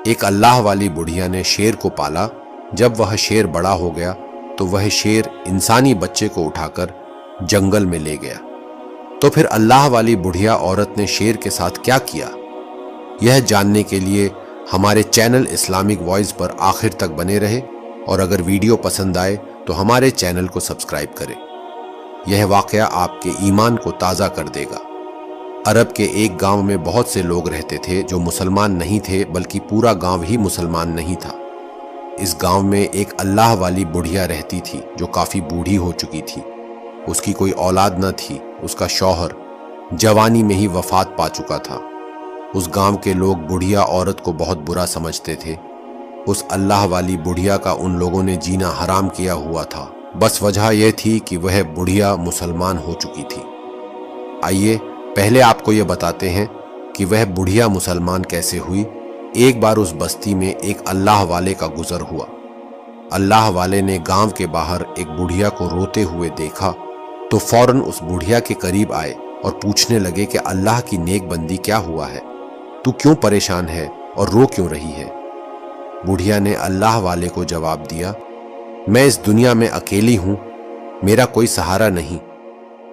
ایک اللہ والی بڑھیا نے شیر کو پالا۔ جب وہ شیر بڑا ہو گیا تو وہ شیر انسانی بچے کو اٹھا کر جنگل میں لے گیا۔ تو پھر اللہ والی بڑھیا عورت نے شیر کے ساتھ کیا کیا؟ یہ جاننے کے لیے ہمارے چینل اسلامک وائس پر آخر تک بنے رہے، اور اگر ویڈیو پسند آئے تو ہمارے چینل کو سبسکرائب کریں۔ یہ واقعہ آپ کے ایمان کو تازہ کر دے گا۔ عرب کے ایک گاؤں میں بہت سے لوگ رہتے تھے جو مسلمان نہیں تھے، بلکہ پورا گاؤں ہی مسلمان نہیں تھا۔ اس گاؤں میں ایک اللہ والی بڑھیا رہتی تھی جو کافی بوڑھی ہو چکی تھی۔ اس کی کوئی اولاد نہ تھی۔ اس کا شوہر جوانی میں ہی وفات پا چکا تھا۔ اس گاؤں کے لوگ بڑھیا عورت کو بہت برا سمجھتے تھے۔ اس اللہ والی بڑھیا کا ان لوگوں نے جینا حرام کیا ہوا تھا، بس وجہ یہ تھی کہ وہ بڑھیا مسلمان ہو چکی تھی۔ آئیے پہلے آپ کو یہ بتاتے ہیں کہ وہ بڑھیا مسلمان کیسے ہوئی۔ ایک بار اس بستی میں ایک اللہ والے کا گزر ہوا۔ اللہ والے نے گاؤں کے باہر ایک بڑھیا کو روتے ہوئے دیکھا تو فوراً اس بڑھیا کے قریب آئے اور پوچھنے لگے کہ اللہ کی نیک بندی کیا ہوا ہے؟ تو کیوں پریشان ہے اور رو کیوں رہی ہے؟ بڑھیا نے اللہ والے کو جواب دیا، میں اس دنیا میں اکیلی ہوں، میرا کوئی سہارا نہیں،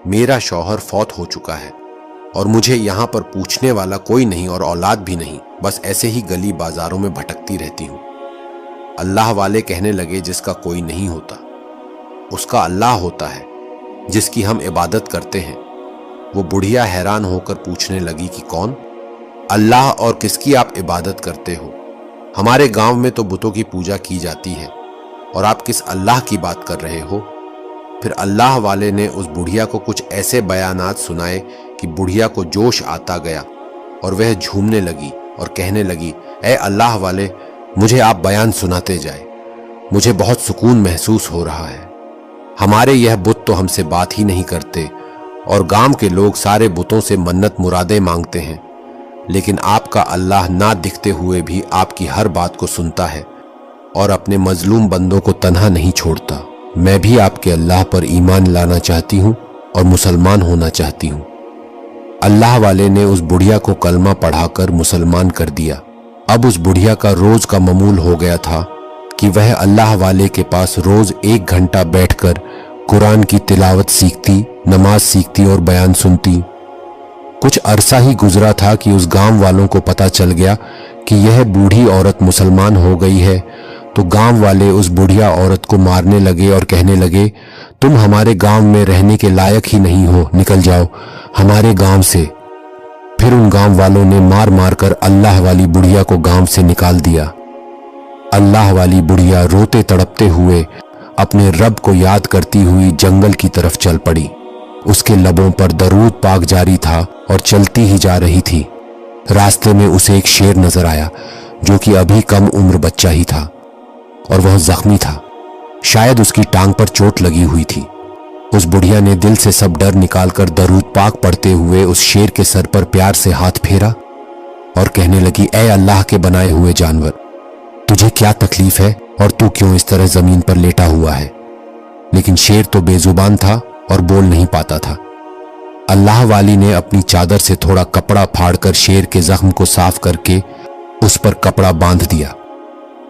میرا شوہر فوت ہو چکا ہے اور مجھے یہاں پر پوچھنے والا کوئی نہیں اور اولاد بھی نہیں، بس ایسے ہی گلی بازاروں میں بھٹکتی رہتی ہوں۔ اللہ والے کہنے لگے، جس کا کوئی نہیں ہوتا اس کا اللہ ہوتا ہے جس کی ہم عبادت کرتے ہیں۔ وہ بڑھیا حیران ہو کر پوچھنے لگی کہ کون؟ اللہ، اور کس کی آپ عبادت کرتے ہو؟ ہمارے گاؤں میں تو بتوں کی پوجا کی جاتی ہے، اور آپ کس اللہ کی بات کر رہے ہو؟ پھر اللہ والے نے اس بڑھیا کو کچھ ایسے بیانات سنائے کہ بڑھیا کو جوش آتا گیا اور وہ جھومنے لگی اور کہنے لگی، اے اللہ والے، مجھے آپ بیان سناتے جائے، مجھے بہت سکون محسوس ہو رہا ہے۔ ہمارے یہ بت تو ہم سے بات ہی نہیں کرتے، اور گاؤں کے لوگ سارے بتوں سے منت مرادیں مانگتے ہیں، لیکن آپ کا اللہ نہ دکھتے ہوئے بھی آپ کی ہر بات کو سنتا ہے اور اپنے مظلوم بندوں کو تنہا نہیں چھوڑتا۔ میں بھی آپ کے اللہ پر ایمان لانا چاہتی ہوں اور مسلمان ہونا چاہتی ہوں۔ اللہ والے نے اس بڑھیا کو کلمہ پڑھا کر مسلمان کر دیا۔ اب اس بڑھیا کا روز کا معمول ہو گیا تھا کہ وہ اللہ والے کے پاس روز 1 گھنٹہ بیٹھ کر قرآن کی تلاوت سیکھتی، نماز سیکھتی اور بیان سنتی۔ کچھ عرصہ ہی گزرا تھا کہ اس گاؤں والوں کو پتہ چل گیا کہ یہ بوڑھی عورت مسلمان ہو گئی ہے، تو گاؤں والے اس بڑھیا عورت کو مارنے لگے اور کہنے لگے، تم ہمارے گاؤں میں رہنے کے لائق ہی نہیں ہو، نکل جاؤ ہمارے گاؤں سے۔ پھر ان گاؤں والوں نے مار مار کر اللہ والی بڑھیا کو گاؤں سے نکال دیا۔ اللہ والی بڑھیا روتے تڑپتے ہوئے اپنے رب کو یاد کرتی ہوئی جنگل کی طرف چل پڑی۔ اس کے لبوں پر درود پاک جاری تھا اور چلتی ہی جا رہی تھی۔ راستے میں اسے ایک شیر نظر آیا جو کہ ابھی کم عمر بچہ ہی تھا، اور وہ زخمی تھا، شاید اس کی ٹانگ پر چوٹ لگی ہوئی تھی۔ اس بڑھیا نے دل سے سب ڈر نکال کر درود پاک پڑھتے ہوئے اس شیر کے سر پر پیار سے ہاتھ پھیرا اور کہنے لگی، اے اللہ کے بنائے ہوئے جانور، تجھے کیا تکلیف ہے اور تو کیوں اس طرح زمین پر لیٹا ہوا ہے؟ لیکن شیر تو بے زبان تھا اور بول نہیں پاتا تھا۔ اللہ والی نے اپنی چادر سے تھوڑا کپڑا پھاڑ کر شیر کے زخم کو صاف کر کے اس پر کپڑا باندھ دیا۔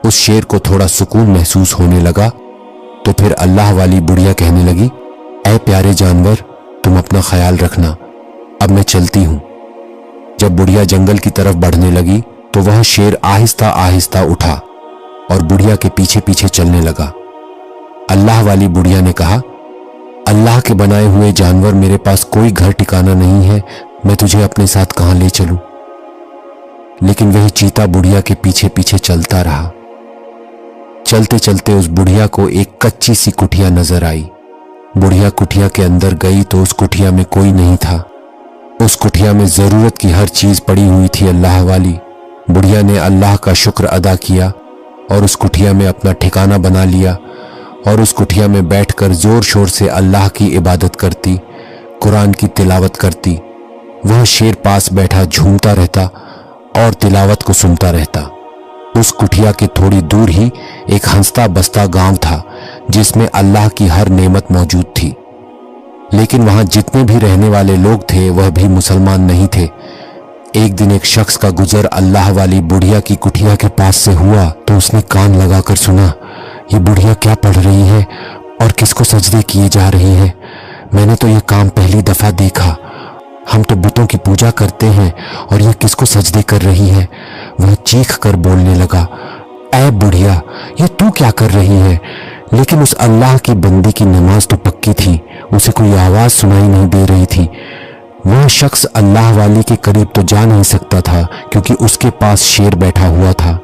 اس شیر کو تھوڑا سکون محسوس ہونے لگا تو پھر اللہ والی بڑھیا کہنے لگی، اے پیارے جانور، تم اپنا خیال رکھنا، اب میں چلتی ہوں۔ جب بڑھیا جنگل کی طرف بڑھنے لگی تو وہ شیر آہستہ آہستہ اٹھا اور بڑھیا کے پیچھے پیچھے چلنے لگا۔ اللہ والی بڑھیا نے کہا، اللہ کے بنائے ہوئے جانور، میرے پاس کوئی گھر ٹھکانہ نہیں ہے، میں تجھے اپنے ساتھ کہاں لے چلوں؟ لیکن وہی چیتا بڑھیا کے پیچھے پیچھے چلتا رہا۔ چلتے چلتے اس بڑھیا کو ایک کچی سی کٹھیا نظر آئی۔ بڑھیا کٹھیا کے اندر گئی تو اس کٹھیا میں کوئی نہیں تھا۔ اس کٹھیا میں ضرورت کی ہر چیز پڑی ہوئی تھی اللہ والی۔ بڑھیا نے اللہ کا شکر ادا کیا اور اس کٹھیا میں اپنا ٹھکانہ بنا لیا، اور اس کٹھیا میں بیٹھ کر زور شور سے اللہ کی عبادت کرتی، قرآن کی تلاوت کرتی۔ وہ شیر پاس بیٹھا جھومتا رہتا اور تلاوت کو سنتا رہتا۔ اس کٹھیا کے تھوڑی دور ہی ایک ہنستا بستا گاؤں تھا جس میں اللہ کی ہر نعمت موجود تھی، لیکن وہاں جتنے بھی رہنے والے لوگ تھے وہ بھی مسلمان نہیں تھے، ایک دن ایک شخص کا گزر اللہ والی بڑھیا کی کٹھیا کے پاس سے ہوا تو اس نے کان لگا کر سنا، یہ بڑھیا کیا پڑھ رہی ہے اور کس کو سجدے کیے جا رہی ہے؟ میں نے تو یہ کام پہلی دفعہ دیکھا۔ ہم تو بتوں کی پوجا کرتے ہیں اور یہ کس کو سجدے کر رہی ہے؟ وہ چیخ کر بولنے لگا، اے بڑھیا، یہ تو کیا کر رہی ہے؟ لیکن اس اللہ کی بندی کی نماز تو پکی تھی، اسے کوئی آواز سنائی نہیں دے رہی تھی۔ وہ شخص اللہ والی کے قریب تو جا نہیں سکتا تھا کیونکہ اس کے پاس شیر بیٹھا ہوا تھا۔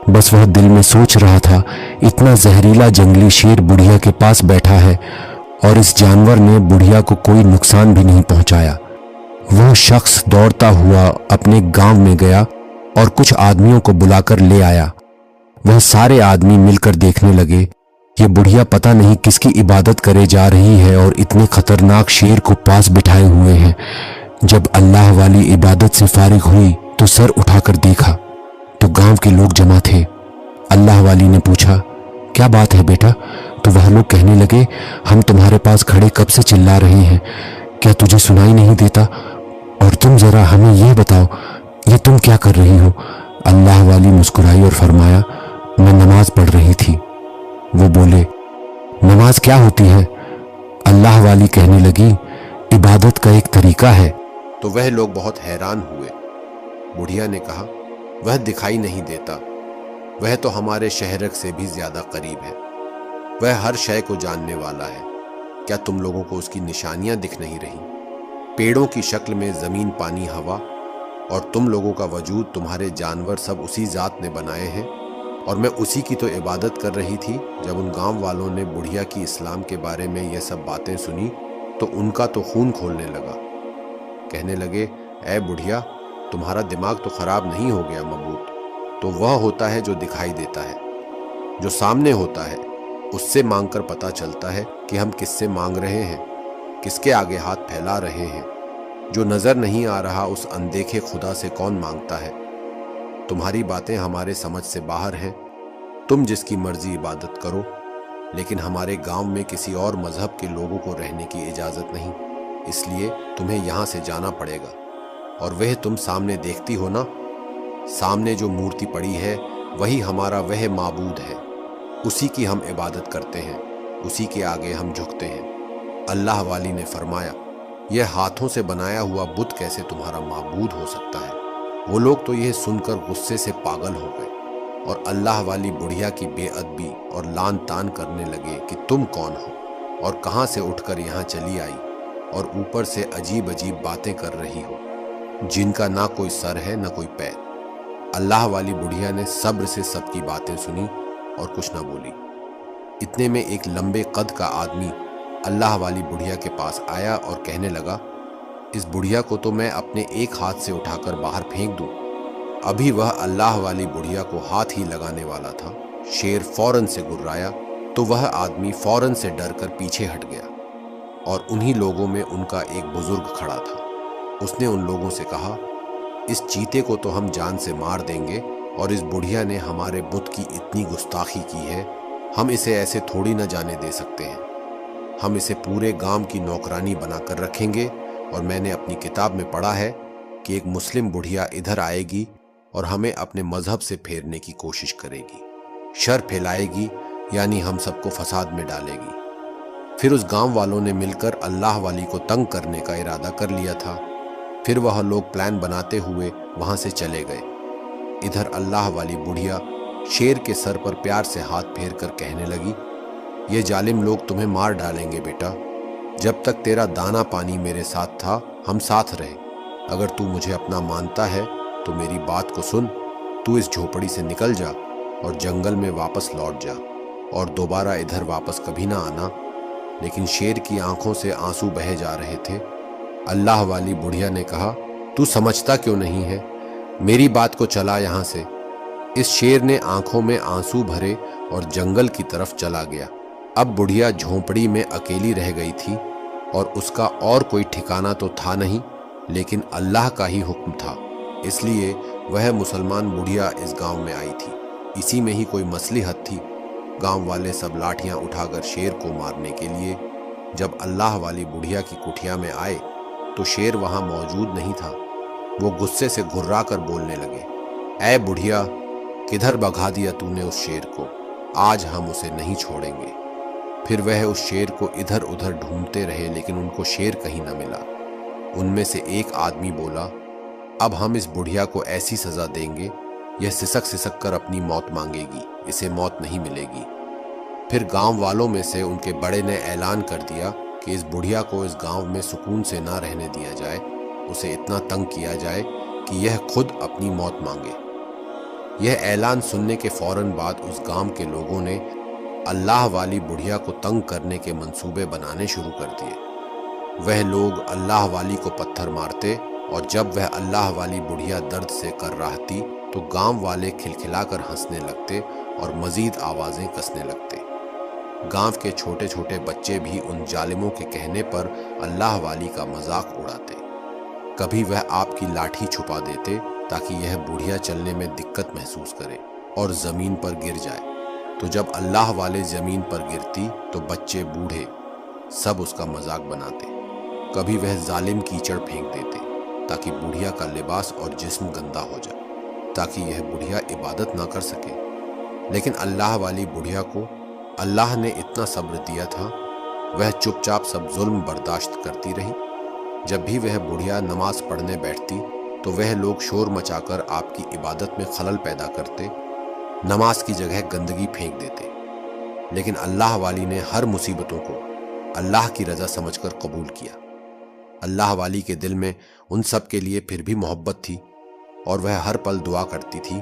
بس وہ دل میں سوچ رہا تھا، اتنا زہریلا جنگلی شیر بڑھیا کے پاس بیٹھا ہے اور اس جانور نے بڑھیا کو کوئی نقصان بھی نہیں پہنچایا۔ وہ شخص دوڑتا ہوا اپنے گاؤں میں گیا اور کچھ آدمیوں کو بلا کر لے آیا۔ وہ سارے آدمی مل کر دیکھنے لگے، یہ بڑھیا پتہ نہیں کس کی عبادت کرے جا رہی ہے اور اتنے خطرناک شیر کو پاس بٹھائے ہوئے ہیں۔ جب اللہ والی عبادت سے فارغ ہوئی تو سر اٹھا کر دیکھا تو گاؤں کے لوگ جمع تھے۔ اللہ والی نے پوچھا، کیا بات ہے بیٹا؟ تو وہ لوگ کہنے لگے، ہم تمہارے پاس کھڑے کب سے چلا رہے ہیں، کیا تجھے سنائی نہیں دیتا؟ اور تم ذرا ہمیں یہ بتاؤ، یہ تم کیا کر رہی ہو؟ اللہ والی مسکرائی اور فرمایا، میں نماز پڑھ رہی تھی۔ وہ بولے، نماز کیا ہوتی ہے؟ اللہ والی کہنے لگی، عبادت کا ایک طریقہ ہے۔ تو وہ لوگ بہت حیران ہوئے۔ بڑھیا نے کہا، وہ دکھائی نہیں دیتا، وہ تو ہمارے شہرک سے بھی زیادہ قریب ہے، وہ ہر شے کو جاننے والا ہے، کیا تم لوگوں کو اس کی نشانیاں دکھ نہیں رہی؟ پیڑوں کی شکل میں زمین، پانی، ہوا، اور تم لوگوں کا وجود، تمہارے جانور سب اسی ذات نے بنائے ہیں، اور میں اسی کی تو عبادت کر رہی تھی۔ جب ان گاؤں والوں نے بڑھیا کی اسلام کے بارے میں یہ سب باتیں سنی تو ان کا تو خون کھولنے لگا۔ کہنے لگے، اے بڑھیا، تمہارا دماغ تو خراب نہیں ہو گیا مبوط؟ تو وہ ہوتا ہے جو دکھائی دیتا ہے، جو سامنے ہوتا ہے، اس سے مانگ کر پتہ چلتا ہے کہ ہم کس سے مانگ رہے ہیں، کس کے آگے ہاتھ پھیلا رہے ہیں۔ جو نظر نہیں آ رہا اس اندیکھے خدا سے کون مانگتا ہے؟ تمہاری باتیں ہمارے سمجھ سے باہر ہیں، تم جس کی مرضی عبادت کرو، لیکن ہمارے گاؤں میں کسی اور مذہب کے لوگوں کو رہنے کی اجازت نہیں، اس لیے تمہیں یہاں سے جانا پڑے گا۔ اور وہ تم سامنے دیکھتی ہو نا، سامنے جو مورتی پڑی ہے وہی ہمارا وہ معبود ہے، اسی کی ہم عبادت کرتے ہیں، اسی کے آگے ہم جھکتے ہیں۔ اللہ والی نے فرمایا، یہ ہاتھوں سے بنایا ہوا بت کیسے تمہارا معبود ہو سکتا ہے؟ وہ لوگ تو یہ سن کر غصے سے پاگل ہو گئے اور اللہ والی بڑھیا کی بے ادبی اور لان تان کرنے لگے کہ تم کون ہو اور کہاں سے اٹھ کر یہاں چلی آئی، اور اوپر سے عجیب عجیب باتیں کر رہی ہو جن کا نہ کوئی سر ہے نہ کوئی پیر۔ اللہ والی بڑھیا نے صبر سے سب کی باتیں سنی اور کچھ نہ بولی۔ اتنے میں ایک لمبے قد کا آدمی اللہ والی بڑھیا کے پاس آیا اور کہنے لگا، اس بڑھیا کو تو میں اپنے ایک ہاتھ سے اٹھا کر باہر پھینک دوں۔ ابھی وہ اللہ والی بڑھیا کو ہاتھ ہی لگانے والا تھا، شیر فوراً سے گررایا تو وہ آدمی فوراً سے ڈر کر پیچھے ہٹ گیا، اور انہی لوگوں میں ان کا ایک بزرگ کھڑا تھا۔ اس نے ان لوگوں سے کہا، اس چیتے کو تو ہم جان سے مار دیں گے، اور اس بڑھیا نے ہمارے بت کی اتنی گستاخی کی ہے، ہم اسے ایسے تھوڑی نہ جانے دے سکتے ہیں۔ ہم اسے پورے گام کی نوکرانی بنا کر رکھیں گے، اور میں نے اپنی کتاب میں پڑھا ہے کہ ایک مسلم بڑھیا ادھر آئے گی اور ہمیں اپنے مذہب سے پھیرنے کی کوشش کرے گی، شر پھیلائے گی، یعنی ہم سب کو فساد میں ڈالے گی۔ پھر اس گاؤں والوں نے مل کر اللہ والی کو تنگ کرنے کا ارادہ کر لیا تھا۔ پھر وہ لوگ پلان بناتے ہوئے وہاں سے چلے گئے۔ ادھر اللہ والی بڑھیا شیر کے سر پر پیار سے ہاتھ پھیر کر کہنے لگی، یہ ظالم لوگ تمہیں مار ڈالیں گے بیٹا، جب تک تیرا دانا پانی میرے ساتھ تھا ہم ساتھ رہے۔ اگر تو مجھے اپنا مانتا ہے تو میری بات کو سن، تو اس جھوپڑی سے نکل جا اور جنگل میں واپس لوٹ جا، اور دوبارہ ادھر واپس کبھی نہ آنا۔ لیکن شیر کی آنکھوں سے آنسو بہے جا رہے تھے۔ اللہ والی بڑھیا نے کہا، تو سمجھتا کیوں نہیں ہے؟ میری بات کو چلا یہاں سے۔ اس شیر نے آنکھوں میں آنسو بھرے اور جنگل کی طرف چلا گیا۔ اب بڑھیا جھونپڑی میں اکیلی رہ گئی تھی، اور اس کا اور کوئی ٹھکانہ تو تھا نہیں، لیکن اللہ کا ہی حکم تھا، اس لیے وہ مسلمان بڑھیا اس گاؤں میں آئی تھی۔ اسی میں ہی کوئی مصلحت تھی۔ گاؤں والے سب لاٹھیاں اٹھا کر شیر کو مارنے کے لیے۔ جب اللہ والی بڑھیا کی کٹھیا میں آئے تو شیر وہاں موجود نہیں تھا۔ وہ غصے سے گھرا کر بولنے لگے، اے بڑھیا، کدھر بھگا دیا تو نے اس شیر کو؟ آج ہم اسے نہیں چھوڑیں گے۔ پھر وہ اس شیر کو ادھر ادھر ڈھونڈتے رہے لیکن ان کو شیر کہیں نہ ملا۔ ان میں سے ایک آدمی بولا، اب ہم اس بڑھیا کو ایسی سزا دیں گے، یہ سسک سسک کر اپنی موت مانگے گی، اسے موت نہیں ملے گی۔ پھر گاؤں والوں میں سے ان کے بڑے نے اعلان کر دیا کہ اس بڑھیا کو اس گاؤں میں سکون سے نہ رہنے دیا جائے، اسے اتنا تنگ کیا جائے کہ یہ خود اپنی موت مانگے۔ یہ اعلان سننے کے فوراً بعد اس گاؤں کے لوگوں نے اللہ والی بڑھیا کو تنگ کرنے کے منصوبے بنانے شروع کر دیے۔ وہ لوگ اللہ والی کو پتھر مارتے اور جب وہ اللہ والی بڑھیا درد سے کر رہتی تو گاؤں والے کھلکھلا کر ہنسنے لگتے اور مزید آوازیں کسنے لگتے۔ گاؤں کے چھوٹے چھوٹے بچے بھی ان ظالموں کے کہنے پر اللہ والی کا مذاق اڑاتے۔ کبھی وہ آپ کی لاٹھی چھپا دیتے تاکہ یہ بڑھیا چلنے میں دقت محسوس کرے اور زمین پر گر جائے، تو جب اللہ والے زمین پر گرتی تو بچے بوڑھے سب اس کا مذاق بناتے۔ کبھی وہ ظالم کیچڑ پھینک دیتے تاکہ بڑھیا کا لباس اور جسم گندا ہو جائے، تاکہ یہ بڑھیا عبادت نہ کر سکے۔ لیکن اللہ والی بڑھیا کو اللہ نے اتنا صبر دیا تھا، وہ چپ چاپ سب ظلم برداشت کرتی رہی۔ جب بھی وہ بڑھیا نماز پڑھنے بیٹھتی تو وہ لوگ شور مچا کر آپ کی عبادت میں خلل پیدا کرتے، نماز کی جگہ گندگی پھینک دیتے۔ لیکن اللہ والی نے ہر مصیبتوں کو اللہ کی رضا سمجھ کر قبول کیا۔ اللہ والی کے دل میں ان سب کے لیے پھر بھی محبت تھی اور وہ ہر پل دعا کرتی تھی،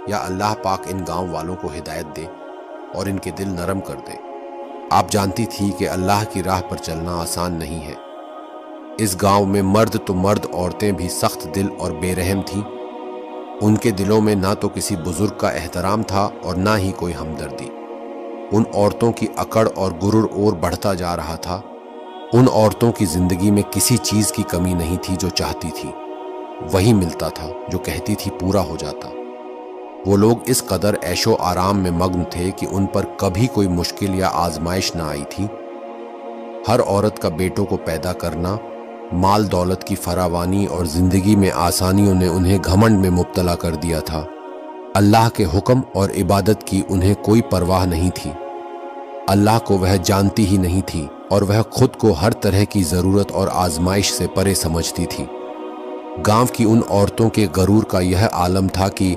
یا اللہ پاک ان گاؤں والوں کو ہدایت دے اور ان کے دل نرم کر دے۔ آپ جانتی تھی کہ اللہ کی راہ پر چلنا آسان نہیں ہے۔ اس گاؤں میں مرد تو مرد، عورتیں بھی سخت دل اور بے رحم تھیں۔ ان کے دلوں میں نہ تو کسی بزرگ کا احترام تھا اور نہ ہی کوئی ہمدردی۔ ان عورتوں کی اکڑ اور غرور اور بڑھتا جا رہا تھا۔ ان عورتوں کی زندگی میں کسی چیز کی کمی نہیں تھی، جو چاہتی تھی وہی ملتا تھا، جو کہتی تھی پورا ہو جاتا۔ وہ لوگ اس قدر عیش و آرام میں مگن تھے کہ ان پر کبھی کوئی مشکل یا آزمائش نہ آئی تھی۔ ہر عورت کا بیٹوں کو پیدا کرنا، مال دولت کی فراوانی اور زندگی میں آسانیوں نے انہیں گھمنڈ میں مبتلا کر دیا تھا۔ اللہ کے حکم اور عبادت کی انہیں کوئی پرواہ نہیں تھی۔ اللہ کو وہ جانتی ہی نہیں تھی اور وہ خود کو ہر طرح کی ضرورت اور آزمائش سے پرے سمجھتی تھی۔ گاؤں کی ان عورتوں کے غرور کا یہ عالم تھا کہ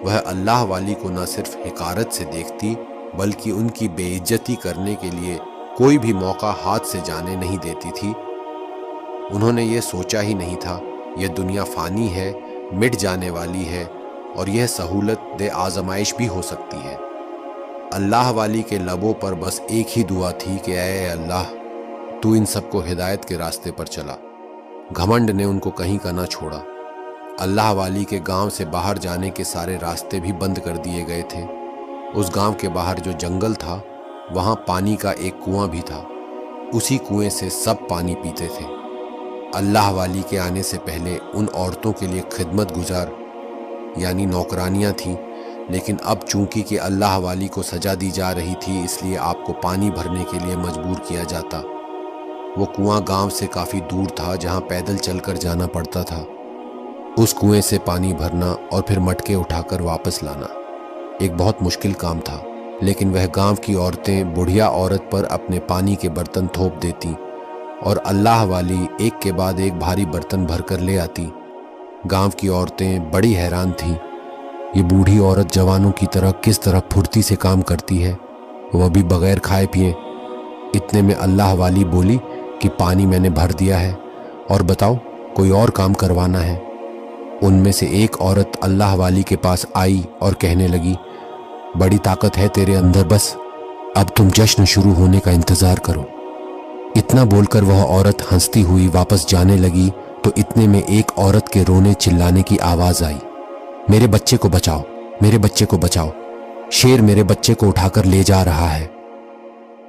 وہ اللہ والی کو نہ صرف حقارت سے دیکھتی بلکہ ان کی بے عزتی کرنے کے لیے کوئی بھی موقع ہاتھ سے جانے نہیں دیتی تھی۔ انہوں نے یہ سوچا ہی نہیں تھا یہ دنیا فانی ہے، مٹ جانے والی ہے اور یہ سہولت دے آزمائش بھی ہو سکتی ہے۔ اللہ والی کے لبوں پر بس ایک ہی دعا تھی کہ اے اللہ، تو ان سب کو ہدایت کے راستے پر چلا۔ گھمنڈ نے ان کو کہیں کا نہ چھوڑا۔ اللہ والی کے گاؤں سے باہر جانے کے سارے راستے بھی بند کر دیے گئے تھے۔ اس گاؤں کے باہر جو جنگل تھا وہاں پانی کا ایک کنواں بھی تھا، اسی کنویں سے سب پانی پیتے تھے۔ اللہ والی کے آنے سے پہلے ان عورتوں کے لیے خدمت گزار یعنی نوکرانیاں تھیں، لیکن اب چونکہ کہ اللہ والی کو سزا دی جا رہی تھی اس لیے آپ کو پانی بھرنے کے لیے مجبور کیا جاتا۔ وہ کنواں گاؤں سے کافی دور تھا جہاں پیدل چل کر جانا پڑتا تھا۔ اس کنویں سے پانی بھرنا اور پھر مٹکے اٹھا کر واپس لانا ایک بہت مشکل کام تھا، لیکن وہ گاؤں کی عورتیں بڑھیا عورت پر اپنے پانی کے برتن تھوپ دیتی اور اللہ والی ایک کے بعد ایک بھاری برتن بھر کر لے آتی۔ گاؤں کی عورتیں بڑی حیران تھیں، یہ بوڑھی عورت جوانوں کی طرح کس طرح پھرتی سے کام کرتی ہے، وہ بھی بغیر کھائے پیے۔ اتنے میں اللہ والی بولی کہ پانی میں نے بھر دیا ہے، اور بتاؤ کوئی اور کام کروانا ہے۔ ان میں سے ایک عورت اللہ والی کے پاس آئی اور کہنے لگی، بڑی طاقت ہے تیرے اندر، بس اب تم جشن شروع ہونے کا انتظار کرو۔ اتنا بول کر وہ عورت ہنستی ہوئی واپس جانے لگی تو اتنے میں ایک عورت کے رونے چلانے کی آواز آئی، میرے بچے کو بچاؤ، میرے بچے کو بچاؤ، شیر میرے بچے کو اٹھا کر لے جا رہا ہے۔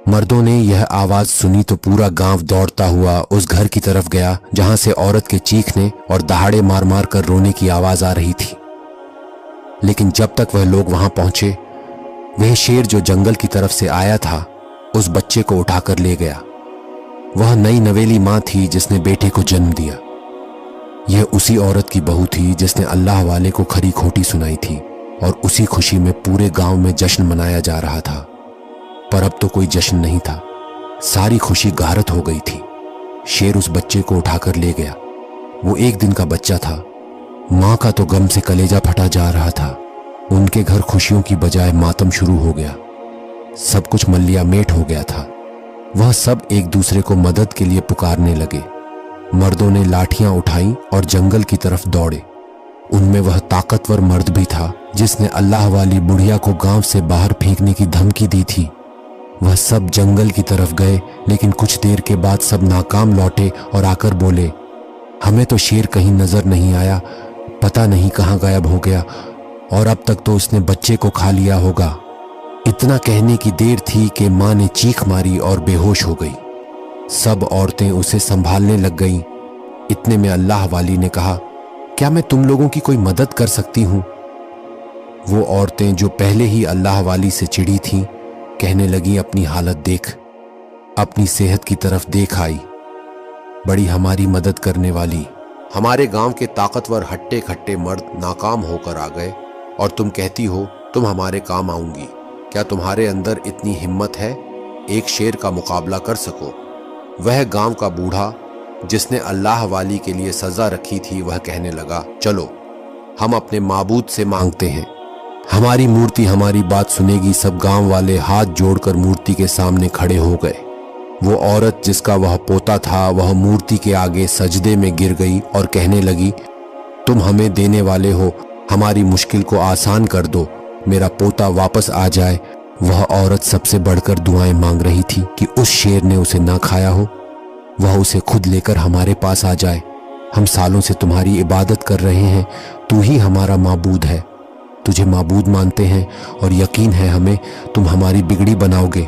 مردوں نے یہ آواز سنی تو پورا گاؤں دوڑتا ہوا اس گھر کی طرف گیا جہاں سے عورت کے چیخنے اور دہاڑے مار مار کر رونے کی آواز آ رہی تھی۔ لیکن جب تک وہ لوگ وہاں پہنچے، وہ شیر جو جنگل کی طرف سے آیا تھا اس بچے کو اٹھا کر لے گیا۔ وہ نئی نویلی ماں تھی جس نے بیٹے کو جنم دیا۔ یہ اسی عورت کی بہو تھی جس نے اللہ والے کو کھری کھوٹی سنائی تھی اور اسی خوشی میں پورے گاؤں میں جشن منایا جا رہا تھا۔ پر اب تو کوئی جشن نہیں تھا، ساری خوشی غارت ہو گئی تھی۔ شیر اس بچے کو اٹھا کر لے گیا۔ وہ 1 دن کا بچہ تھا۔ ماں کا تو غم سے کلیجہ پھٹا جا رہا تھا۔ ان کے گھر خوشیوں کی بجائے ماتم شروع ہو گیا۔ سب کچھ ملیا میٹ ہو گیا تھا۔ وہ سب ایک دوسرے کو مدد کے لیے پکارنے لگے۔ مردوں نے لاٹھیاں اٹھائیں اور جنگل کی طرف دوڑے۔ ان میں وہ طاقتور مرد بھی تھا جس نے اللہ والی بڑھیا کو گاؤں سے باہر پھینکنے کی دھمکی دی تھی۔ وہ سب جنگل کی طرف گئے، لیکن کچھ دیر کے بعد سب ناکام لوٹے اور آ کر بولے، ہمیں تو شیر کہیں نظر نہیں آیا، پتہ نہیں کہاں غائب ہو گیا، اور اب تک تو اس نے بچے کو کھا لیا ہوگا۔ اتنا کہنے کی دیر تھی کہ ماں نے چیخ ماری اور بے ہوش ہو گئی۔ سب عورتیں اسے سنبھالنے لگ گئیں۔ اتنے میں اللہ والی نے کہا، کیا میں تم لوگوں کی کوئی مدد کر سکتی ہوں؟ وہ عورتیں جو پہلے ہی اللہ والی سے چڑھی تھیں کہنے لگیں، اپنی حالت دیکھ، اپنی صحت کی طرف دیکھ آئی، بڑی ہماری مدد کرنے والی۔ ہمارے گاؤں کے طاقتور ہٹے کھٹے مرد ناکام ہو کر آ گئے اور تم کہتی ہو تم ہمارے کام آؤں گی۔ کیا تمہارے اندر اتنی ہمت ہے ایک شیر کا مقابلہ کر سکو؟ وہ گاؤں کا بوڑھا جس نے اللہ والی کے لیے سزا رکھی تھی وہ کہنے لگا، چلو ہم اپنے معبود سے مانگتے ہیں، ہماری مورتی ہماری بات سنے گی۔ سب گاؤں والے ہاتھ جوڑ کر مورتی کے سامنے کھڑے ہو گئے۔ وہ عورت جس کا وہ پوتا تھا وہ مورتی کے آگے سجدے میں گر گئی اور کہنے لگی، تم ہمیں دینے والے ہو، ہماری مشکل کو آسان کر دو، میرا پوتا واپس آ جائے۔ وہ عورت سب سے بڑھ کر دعائیں مانگ رہی تھی کہ اس شیر نے اسے نہ کھایا ہو، وہ اسے خود لے کر ہمارے پاس آ جائے۔ ہم سالوں سے تمہاری عبادت کر رہے ہیں، تو ہی ہمارا معبود ہے، تجھے معبود مانتے ہیں اور یقین ہے ہمیں تم ہماری بگڑی بناؤ گے۔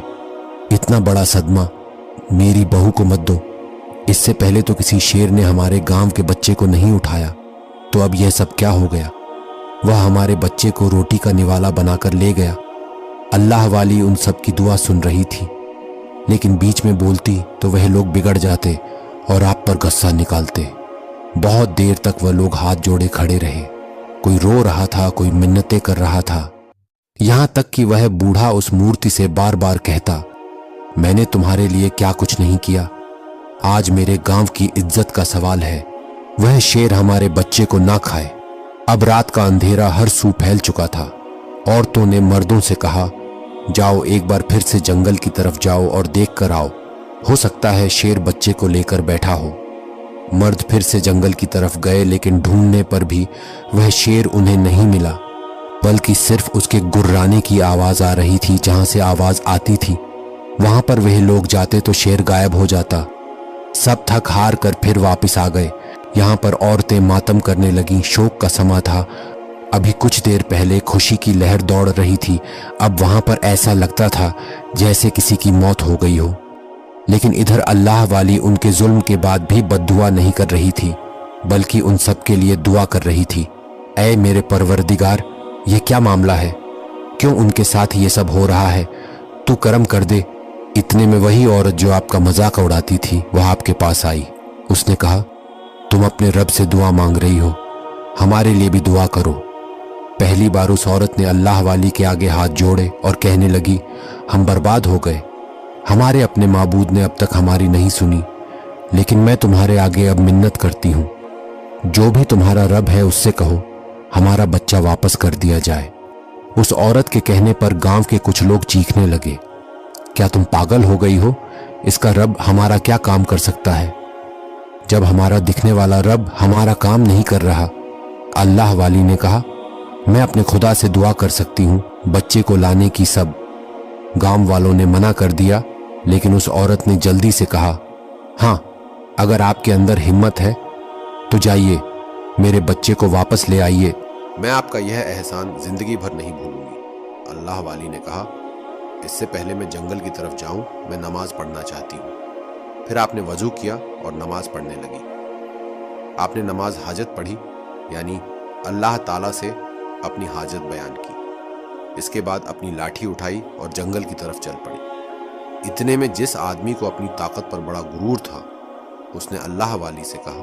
اتنا بڑا صدمہ میری بہو کو مت دو۔ اس سے پہلے تو کسی شیر نے ہمارے گاؤں کے بچے کو نہیں اٹھایا، تو اب یہ سب کیا ہو گیا؟ وہ ہمارے بچے کو روٹی کا نوالا بنا کر لے گیا۔ اللہ والی ان سب کی دعا سن رہی تھی، لیکن بیچ میں بولتی تو وہ لوگ بگڑ جاتے اور آپ پر غصہ نکالتے۔ بہت دیر تک وہ لوگ ہاتھ جوڑے کھڑے رہے، کوئی رو رہا تھا، کوئی منتیں کر رہا تھا، یہاں تک کہ وہ بوڑھا اس مورتی سے بار بار کہتا، میں نے تمہارے لیے کیا کچھ نہیں کیا، آج میرے گاؤں کی عزت کا سوال ہے، وہ شیر ہمارے بچے کو نہ کھائے۔ اب رات کا اندھیرا ہر سو پھیل چکا تھا۔ عورتوں نے مردوں سے کہا، جاؤ ایک بار پھر سے جنگل کی طرف جاؤ اور دیکھ کر آؤ، ہو سکتا ہے شیر بچے کو لے کر بیٹھا ہو۔ مرد پھر سے جنگل کی طرف گئے، لیکن ڈھونڈنے پر بھی وہ شیر انہیں نہیں ملا، بلکہ صرف اس کے گرانے کی آواز آ رہی تھی۔ جہاں سے آواز آتی تھی وہاں پر وہ لوگ جاتے تو شیر غائب ہو جاتا۔ سب تھک ہار کر پھر واپس آ گئے۔ یہاں پر عورتیں ماتم کرنے لگیں، شوق کا سما تھا۔ ابھی کچھ دیر پہلے خوشی کی لہر دوڑ رہی تھی، اب وہاں پر ایسا لگتا تھا جیسے کسی کی موت ہو گئی ہو۔ لیکن ادھر اللہ والی ان کے ظلم کے بعد بھی بد دعا نہیں کر رہی تھی، بلکہ ان سب کے لیے دعا کر رہی تھی، اے میرے پروردگار، یہ کیا معاملہ ہے؟ کیوں ان کے ساتھ یہ سب ہو رہا ہے؟ تو کرم کر دے۔ اتنے میں وہی عورت جو آپ کا مذاق اڑاتی تھی وہ آپ کے پاس آئی۔ اس نے کہا، تم اپنے رب سے دعا مانگ رہی ہو، ہمارے لیے بھی دعا کرو۔ پہلی بار اس عورت نے اللہ والی کے آگے ہاتھ جوڑے اور کہنے لگی، ہم برباد ہو گئے، ہمارے اپنے معبود نے اب تک ہماری نہیں سنی، لیکن میں تمہارے آگے اب منت کرتی ہوں، جو بھی تمہارا رب ہے اس سے کہو ہمارا بچہ واپس کر دیا جائے۔ اس عورت کے کہنے پر گاؤں کے کچھ لوگ چیخنے لگے، کیا تم پاگل ہو گئی ہو؟ اس کا رب ہمارا کیا کام کر سکتا ہے؟ جب ہمارا دکھنے والا رب ہمارا کام نہیں کر رہا۔ اللہ والی نے کہا، میں اپنے خدا سے دعا کر سکتی ہوں بچے کو لانے کی۔ سب گاؤں والوں نے منع کر دیا، لیکن اس عورت نے جلدی سے کہا، ہاں اگر آپ کے اندر ہمت ہے تو جائیے، میرے بچے کو واپس لے آئیے، میں آپ کا یہ احسان زندگی بھر نہیں بھولوں گی۔ اللہ والی نے کہا، اس سے پہلے میں جنگل کی طرف جاؤں، میں نماز پڑھنا چاہتی ہوں۔ پھر آپ نے وضو کیا اور نماز پڑھنے لگی۔ آپ نے نماز حاجت پڑھی، یعنی اللہ تعالیٰ سے اپنی حاجت بیان کی۔ اس کے بعد اپنی لاٹھی اٹھائی اور جنگل کی طرف چل پڑی۔ اتنے میں جس آدمی کو اپنی طاقت پر بڑا غرور تھا، اس نے اللہ والی سے کہا،